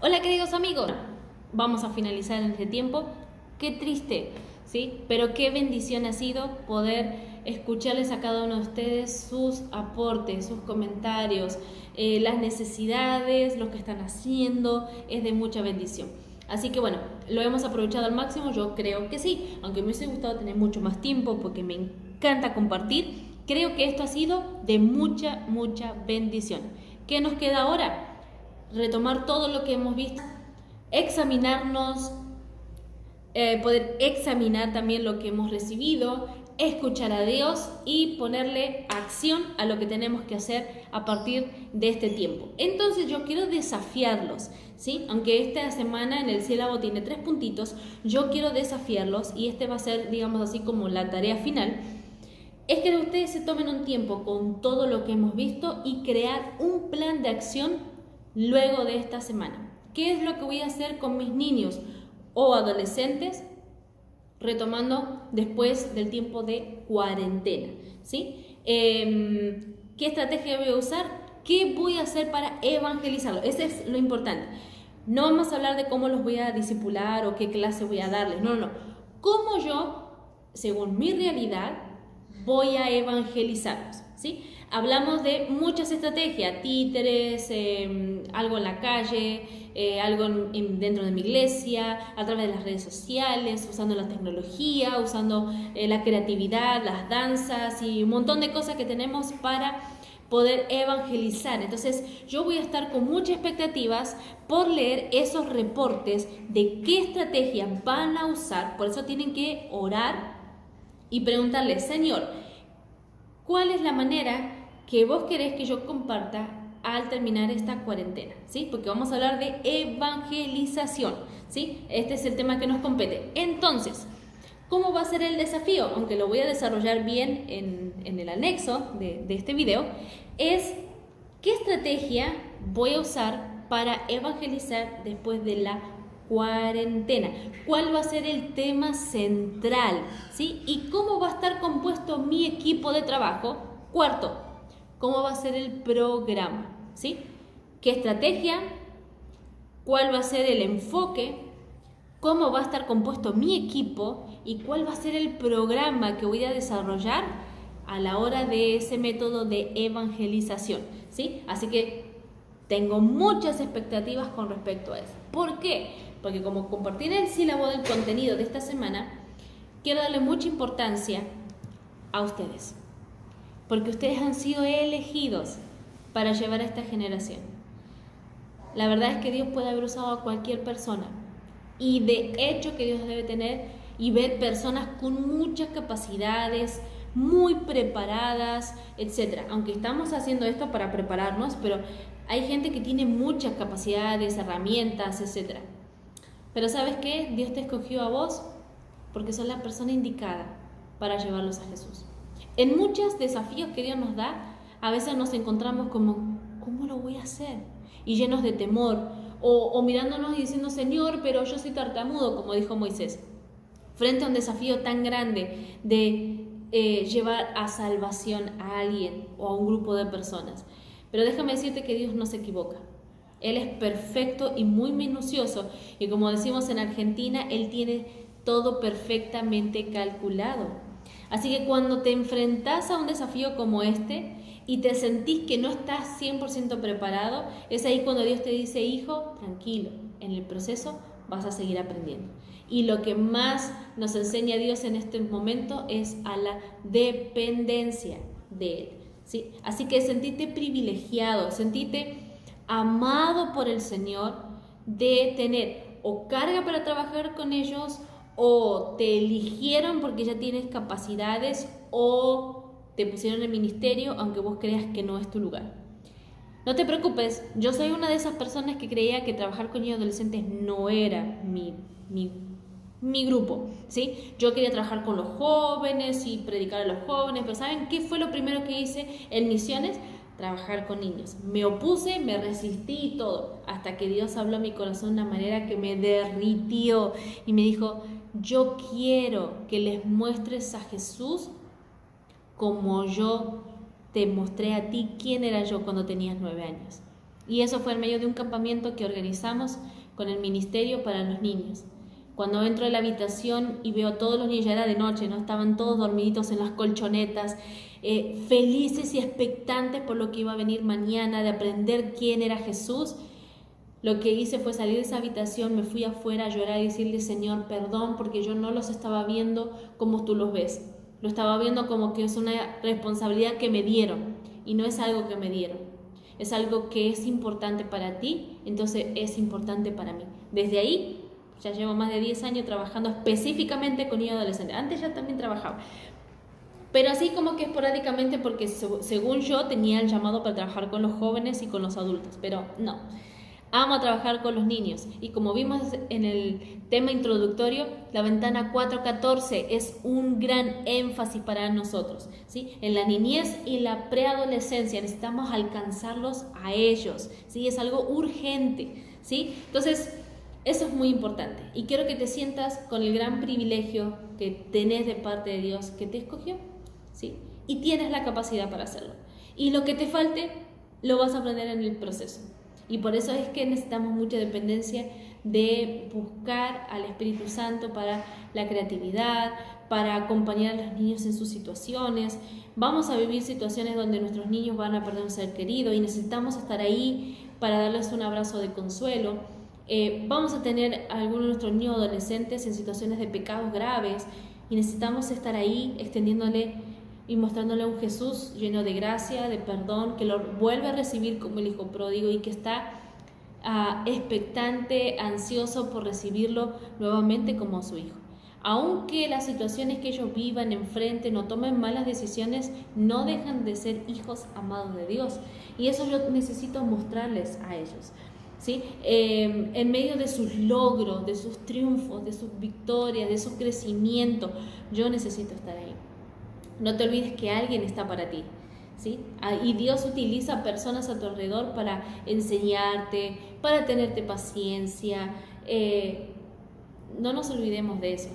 Hola queridos amigos, vamos a finalizar en este tiempo. Qué triste, ¿sí? Pero qué bendición ha sido poder escucharles a cada uno de ustedes sus aportes, sus comentarios, las necesidades, lo que están haciendo, es de mucha bendición. Así que bueno, lo hemos aprovechado al máximo, yo creo que sí, aunque me hubiese gustado tener mucho más tiempo porque me encanta compartir, creo que esto ha sido de mucha bendición. ¿Qué nos queda ahora? Retomar todo lo que hemos visto, examinarnos, poder examinar también lo que hemos recibido, escuchar a Dios y ponerle acción a lo que tenemos que hacer a partir de este tiempo. Entonces yo quiero desafiarlos, ¿sí? Aunque esta semana en el sílabo tiene 3 puntitos, yo quiero desafiarlos y este va a ser, digamos así, como la tarea final. Es que ustedes se tomen un tiempo con todo lo que hemos visto y crear un plan de acción luego de esta semana. ¿Qué es lo que voy a hacer con mis niños o adolescentes retomando después del tiempo de cuarentena? ¿Sí? ¿Qué estrategia voy a usar? ¿Qué voy a hacer para evangelizarlos? Ese es lo importante. No vamos a hablar de cómo los voy a discipular o qué clase voy a darles. No. ¿Cómo yo, según mi realidad, voy a evangelizarlos? ¿Sí? Hablamos de muchas estrategias, títeres, algo en la calle, algo dentro de mi iglesia, a través de las redes sociales, usando la tecnología, usando la creatividad, las danzas y un montón de cosas que tenemos para poder evangelizar. Entonces yo voy a estar con muchas expectativas por leer esos reportes de qué estrategia van a usar. Por eso tienen que orar y preguntarle: Señor, ¿cuál es la manera que vos querés que yo comparta al terminar esta cuarentena? ¿Sí? Porque vamos a hablar de evangelización, ¿sí? Este es el tema que nos compete. Entonces, ¿cómo va a ser el desafío? Aunque lo voy a desarrollar bien en el anexo de este video, es qué estrategia voy a usar para evangelizar después de la cuarentena. ¿Cuál va a ser el tema central? ¿Sí? ¿Y cómo va a estar compuesto mi equipo de trabajo? Cuarto, ¿cómo va a ser el programa? ¿Sí? ¿Qué estrategia? ¿Cuál va a ser el enfoque? ¿Cómo va a estar compuesto mi equipo? ¿Y cuál va a ser el programa que voy a desarrollar a la hora de ese método de evangelización? ¿Sí? Así que tengo muchas expectativas con respecto a eso. ¿Por qué? Porque como compartí el sílabo del contenido de esta semana, quiero darle mucha importancia a ustedes. Porque ustedes han sido elegidos para llevar a esta generación. La verdad es que Dios puede haber usado a cualquier persona. Y de hecho que Dios debe tener y ver personas con muchas capacidades, muy preparadas, etc. Aunque estamos haciendo esto para prepararnos, pero hay gente que tiene muchas capacidades, herramientas, etc. Pero ¿sabes qué? Dios te escogió a vos porque sos la persona indicada para llevarlos a Jesús. En muchos desafíos que Dios nos da, a veces nos encontramos como, ¿cómo lo voy a hacer? Y llenos de temor, o mirándonos y diciendo: Señor, pero yo soy tartamudo, como dijo Moisés, frente a un desafío tan grande de llevar a salvación a alguien o a un grupo de personas. Pero déjame decirte que Dios no se equivoca. Él es perfecto y muy minucioso, y como decimos en Argentina, Él tiene todo perfectamente calculado. Así que cuando te enfrentas a un desafío como este y te sentís que no estás 100% preparado, es ahí cuando Dios te dice: hijo, tranquilo, en el proceso vas a seguir aprendiendo. Y lo que más nos enseña Dios en este momento es a la dependencia de Él, ¿sí? Así que sentite privilegiado, sentite amado por el Señor de tener o carga para trabajar con ellos, o te eligieron porque ya tienes capacidades, o te pusieron en el ministerio aunque vos creas que no es tu lugar. No te preocupes, yo soy una de esas personas que creía que trabajar con niños adolescentes no era mi grupo, ¿sí? Yo quería trabajar con los jóvenes y predicar a los jóvenes, pero ¿saben qué fue lo primero que hice en misiones? Trabajar con niños. Me opuse, me resistí y todo, hasta que Dios habló a mi corazón de una manera que me derritió y me dijo: yo quiero que les muestres a Jesús como yo te mostré a ti quién era yo cuando tenías 9 años. Y eso fue en medio de un campamento que organizamos con el ministerio para los niños. Cuando entro a la habitación y veo a todos los niños, ya era de noche, ¿no? Estaban todos dormiditos en las colchonetas, felices y expectantes por lo que iba a venir mañana, de aprender quién era Jesús. Lo que hice fue salir de esa habitación, me fui afuera a llorar y decirle: Señor, perdón, porque yo no los estaba viendo como tú los ves. Lo estaba viendo como que es una responsabilidad que me dieron, y no es algo que me dieron. Es algo que es importante para ti, entonces es importante para mí. Desde ahí, ya llevo más de 10 años trabajando específicamente con niños y adolescentes. Antes ya también trabajaba, pero así como que esporádicamente, porque según yo tenía el llamado para trabajar con los jóvenes y con los adultos, pero no. Amo trabajar con los niños, y como vimos en el tema introductorio, la ventana 414 es un gran énfasis para nosotros, ¿sí? En la niñez y la preadolescencia necesitamos alcanzarlos a ellos, ¿sí? Es algo urgente, ¿sí? Entonces, eso es muy importante, y quiero que te sientas con el gran privilegio que tenés de parte de Dios, que te escogió, ¿sí? Y tienes la capacidad para hacerlo. Y lo que te falte, lo vas a aprender en el proceso. Y por eso es que necesitamos mucha dependencia de buscar al Espíritu Santo para la creatividad, para acompañar a los niños en sus situaciones. Vamos a vivir situaciones donde nuestros niños van a perder un ser querido y necesitamos estar ahí para darles un abrazo de consuelo. Vamos a tener a algunos de nuestros niños adolescentes en situaciones de pecados graves y necesitamos estar ahí extendiéndole y mostrándole a un Jesús lleno de gracia, de perdón, que lo vuelve a recibir como el hijo pródigo y que está expectante, ansioso por recibirlo nuevamente como su hijo. Aunque las situaciones que ellos vivan, enfrenten o tomen malas decisiones, no dejan de ser hijos amados de Dios. Y eso yo necesito mostrarles a ellos, ¿sí? En medio de sus logros, de sus triunfos, de sus victorias, de su crecimiento, yo necesito estar ahí. No te olvides que alguien está para ti, ¿sí? Y Dios utiliza personas a tu alrededor para enseñarte, para tenerte paciencia. No nos olvidemos de eso.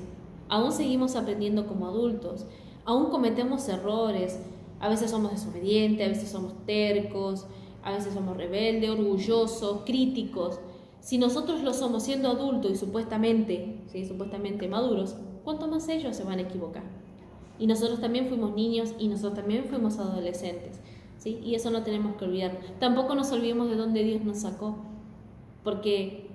Aún seguimos aprendiendo como adultos, aún cometemos errores. A veces somos desobedientes, a veces somos tercos, a veces somos rebeldes, orgullosos, críticos. Si nosotros lo somos siendo adultos y supuestamente, ¿sí?, supuestamente maduros, ¿cuánto más ellos se van a equivocar? Y nosotros también fuimos niños y nosotros también fuimos adolescentes, ¿sí? Y eso no tenemos que olvidar. Tampoco nos olvidemos de dónde Dios nos sacó, porque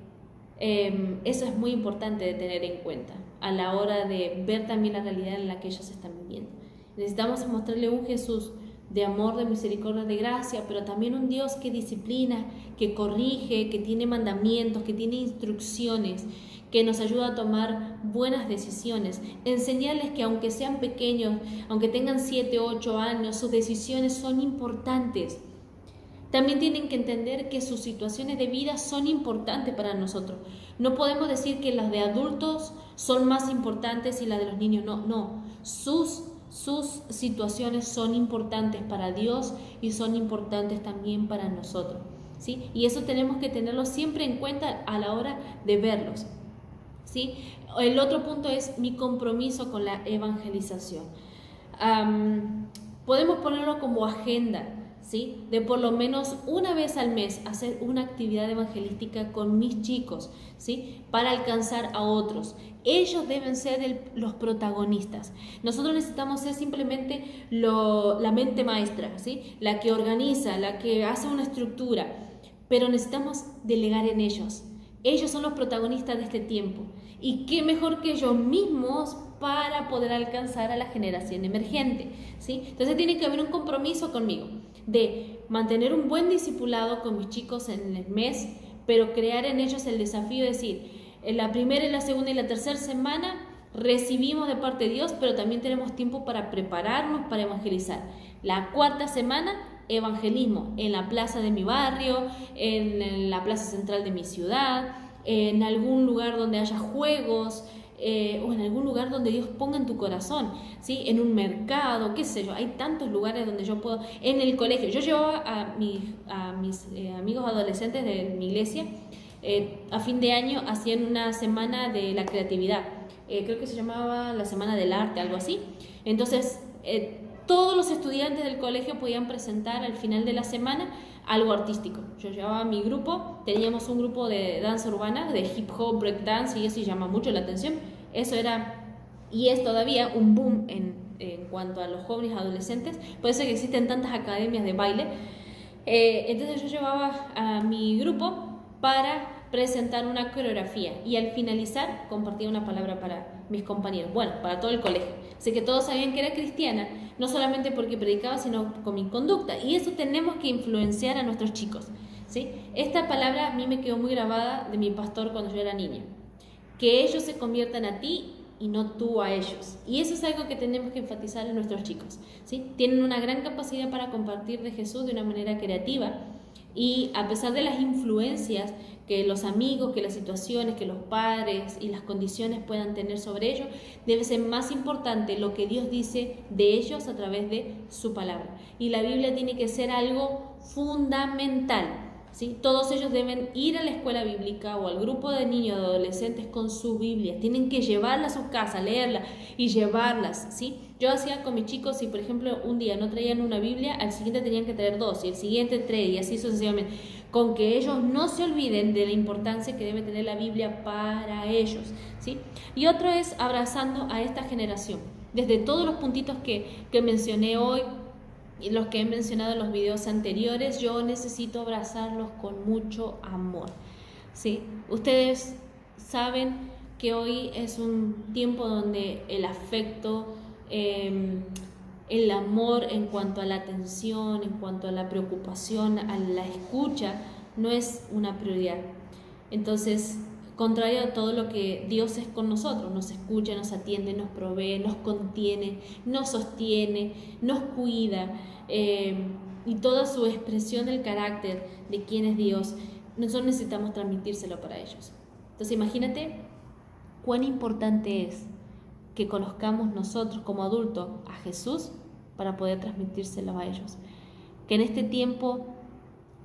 eso es muy importante de tener en cuenta a la hora de ver también la realidad en la que ellos están viviendo. Necesitamos mostrarle un Jesús de amor, de misericordia, de gracia, pero también un Dios que disciplina, que corrige, que tiene mandamientos, que tiene instrucciones, que nos ayuda a tomar buenas decisiones. Enseñarles que aunque sean pequeños, aunque tengan 7, 8 años, sus decisiones son importantes. También tienen que entender que sus situaciones de vida son importantes para nosotros. No podemos decir que las de adultos son más importantes y las de los niños no. Sus situaciones son importantes para Dios y son importantes también para nosotros, ¿sí? Y eso tenemos que tenerlo siempre en cuenta a la hora de verlos, ¿sí? El otro punto es mi compromiso con la evangelización. Podemos ponerlo como agenda, ¿sí? De por lo menos una vez al mes hacer una actividad evangelística con mis chicos, ¿sí? Para alcanzar a otros. Ellos deben ser los protagonistas. Nosotros necesitamos ser simplemente la mente maestra, ¿sí? La que organiza, la que hace una estructura, pero necesitamos delegar en ellos. Ellos son los protagonistas de este tiempo. Y qué mejor que ellos mismos para poder alcanzar a la generación emergente, ¿sí? Entonces tiene que haber un compromiso conmigo de mantener un buen discipulado con mis chicos en el mes, pero crear en ellos el desafío de decir, en la primera, en la segunda y la tercera semana recibimos de parte de Dios, pero también tenemos tiempo para prepararnos para evangelizar. La cuarta semana, evangelismo en la plaza de mi barrio, en la plaza central de mi ciudad, en algún lugar donde haya juegos, o en algún lugar donde Dios ponga en tu corazón, ¿sí? En un mercado, qué sé yo, hay tantos lugares donde yo puedo, en el colegio. Yo llevaba a mis amigos adolescentes de mi iglesia, a fin de año hacían una semana de la creatividad, creo que se llamaba la Semana del Arte, algo así. Entonces, todos los estudiantes del colegio podían presentar al final de la semana algo artístico. Yo llevaba mi grupo, teníamos un grupo de danza urbana, de hip hop, break dance, y eso llama mucho la atención. Eso era, y es todavía un boom en cuanto a los jóvenes adolescentes. Por eso que existen tantas academias de baile. Entonces yo llevaba a mi grupo para presentar una coreografía y al finalizar compartía una palabra para mis compañeros, bueno, para todo el colegio. Así que todos sabían que era cristiana, no solamente porque predicaba, sino con mi conducta. Y eso tenemos que influenciar a nuestros chicos, ¿sí? Esta palabra a mí me quedó muy grabada de mi pastor cuando yo era niña. Que ellos se conviertan a ti y no tú a ellos. Y eso es algo que tenemos que enfatizar en nuestros chicos, ¿sí? Tienen una gran capacidad para compartir de Jesús de una manera creativa, y a pesar de las influencias que los amigos, que las situaciones, que los padres y las condiciones puedan tener sobre ellos, debe ser más importante lo que Dios dice de ellos a través de su palabra. Y la Biblia tiene que ser algo fundamental, ¿sí? Todos ellos deben ir a la escuela bíblica o al grupo de niños y adolescentes con su Biblia. Tienen que llevarla a su casa, leerla y llevarlas, ¿sí? Yo hacía con mis chicos, si por ejemplo un día no traían una Biblia, al siguiente tenían que traer 2 y el siguiente 3 y así sucesivamente. Con que ellos no se olviden de la importancia que debe tener la Biblia para ellos, ¿sí? Y otro es abrazando a esta generación. Desde todos los puntitos que mencioné hoy, y los que he mencionado en los videos anteriores, yo necesito abrazarlos con mucho amor, ¿sí? Ustedes saben que hoy es un tiempo donde el afecto, el amor en cuanto a la atención, en cuanto a la preocupación, a la escucha, no es una prioridad. Entonces, contrario a todo lo que Dios es con nosotros, nos escucha, nos atiende, nos provee, nos contiene, nos sostiene, nos cuida, y toda su expresión del carácter de quién es Dios, nosotros necesitamos transmitírselo para ellos. Entonces imagínate cuán importante es que conozcamos nosotros como adultos a Jesús para poder transmitírselo a ellos. Que en este tiempo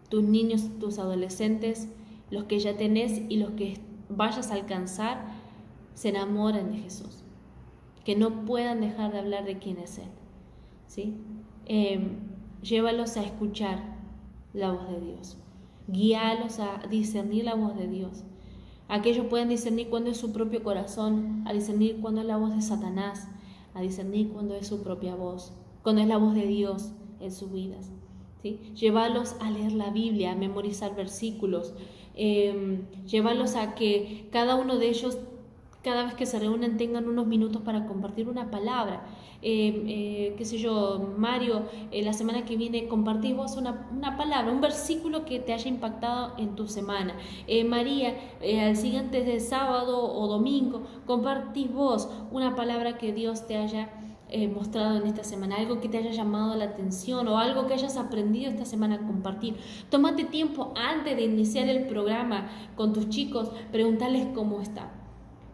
tus niños, tus adolescentes, los que ya tenés y los que vayas a alcanzar, se enamoren de Jesús, que no puedan dejar de hablar de quién es Él, ¿sí? Llévalos a escuchar la voz de Dios, guíalos a discernir la voz de Dios, a que ellos puedan discernir cuándo es su propio corazón, a discernir cuándo es la voz de Satanás, a discernir cuándo es su propia voz, cuándo es la voz de Dios en sus vidas, ¿sí? Llévalos a leer la Biblia, a memorizar versículos, llévalos a que cada uno de ellos, cada vez que se reúnen, tengan unos minutos para compartir una palabra. Qué sé yo, Mario, la semana que viene compartís vos una palabra, un versículo que te haya impactado en tu semana. María, al siguiente de sábado o domingo, compartís vos una palabra que Dios te haya mostrado en esta semana, algo que te haya llamado la atención o algo que hayas aprendido esta semana a compartir. Tómate tiempo antes de iniciar el programa con tus chicos, preguntarles cómo está,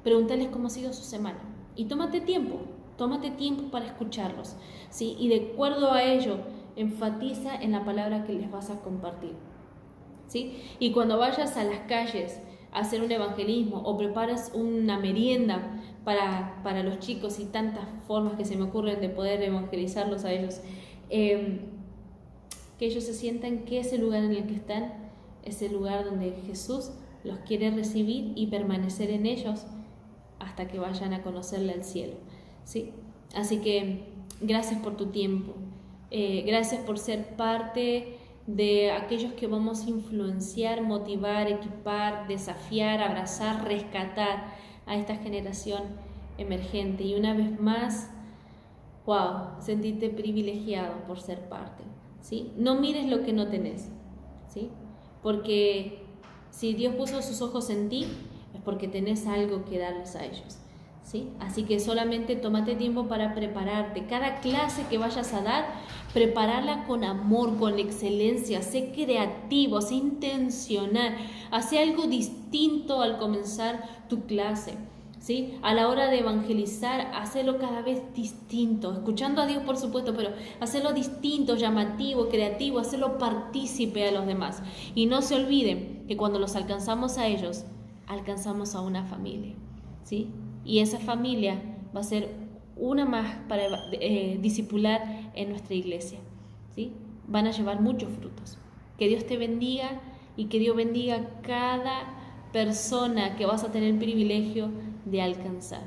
preguntarles cómo ha sido su semana y tómate tiempo para escucharlos, ¿sí? Y de acuerdo a ello, enfatiza en la palabra que les vas a compartir, ¿sí? Y cuando vayas a las calles a hacer un evangelismo o preparas una merienda para los chicos y tantas formas que se me ocurren de poder evangelizarlos a ellos, que ellos se sientan que ese lugar en el que están es el lugar donde Jesús los quiere recibir y permanecer en ellos hasta que vayan a conocerle al cielo, ¿sí? Así que gracias por tu tiempo, gracias por ser parte de aquellos que vamos a influenciar, motivar, equipar, desafiar, abrazar, rescatar a esta generación emergente. Y una vez más, wow, sentirte privilegiado por ser parte, ¿sí? No mires lo que no tenés, ¿sí? Porque si Dios puso sus ojos en ti, es porque tenés algo que darles a ellos, ¿sí? Así que solamente tómate tiempo para prepararte. Cada clase que vayas a dar, prepararla con amor, con excelencia. Sé creativo, sé intencional. Hace algo distinto al comenzar tu clase, ¿sí? A la hora de evangelizar, hacerlo cada vez distinto, escuchando a Dios por supuesto, pero hacerlo distinto, llamativo, creativo, hacerlo partícipe a los demás. Y no se olviden que cuando los alcanzamos a ellos, alcanzamos a una familia, ¿sí? Y esa familia va a ser una más para discipular en nuestra iglesia, ¿sí? Van a llevar muchos frutos. Que Dios te bendiga y que Dios bendiga a cada persona que vas a tener el privilegio de alcanzar.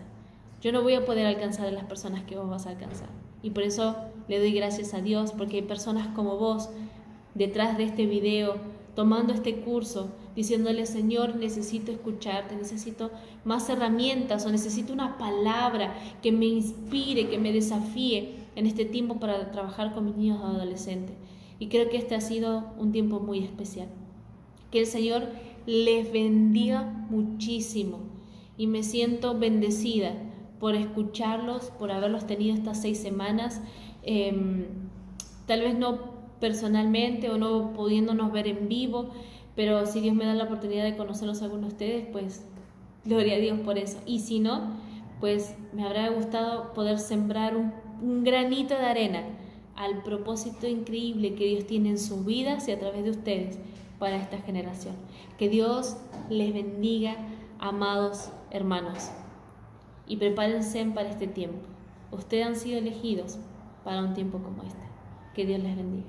Yo no voy a poder alcanzar a las personas que vos vas a alcanzar. Y por eso le doy gracias a Dios, porque hay personas como vos detrás de este video, tomando este curso, diciéndole: Señor, necesito escucharte, necesito más herramientas o necesito una palabra que me inspire, que me desafíe en este tiempo para trabajar con mis niños adolescentes. Y creo que este ha sido un tiempo muy especial. Que el Señor les bendiga muchísimo y me siento bendecida por escucharlos, por haberlos tenido estas 6 semanas, tal vez no personalmente o no pudiéndonos ver en vivo, pero si Dios me da la oportunidad de conocerlos a algunos de ustedes, pues gloria a Dios por eso. Y si no, pues me habrá gustado poder sembrar un granito de arena al propósito increíble que Dios tiene en sus vidas y a través de ustedes para esta generación. Que Dios les bendiga, amados hermanos, y prepárense para este tiempo. Ustedes han sido elegidos para un tiempo como este. Que Dios les bendiga.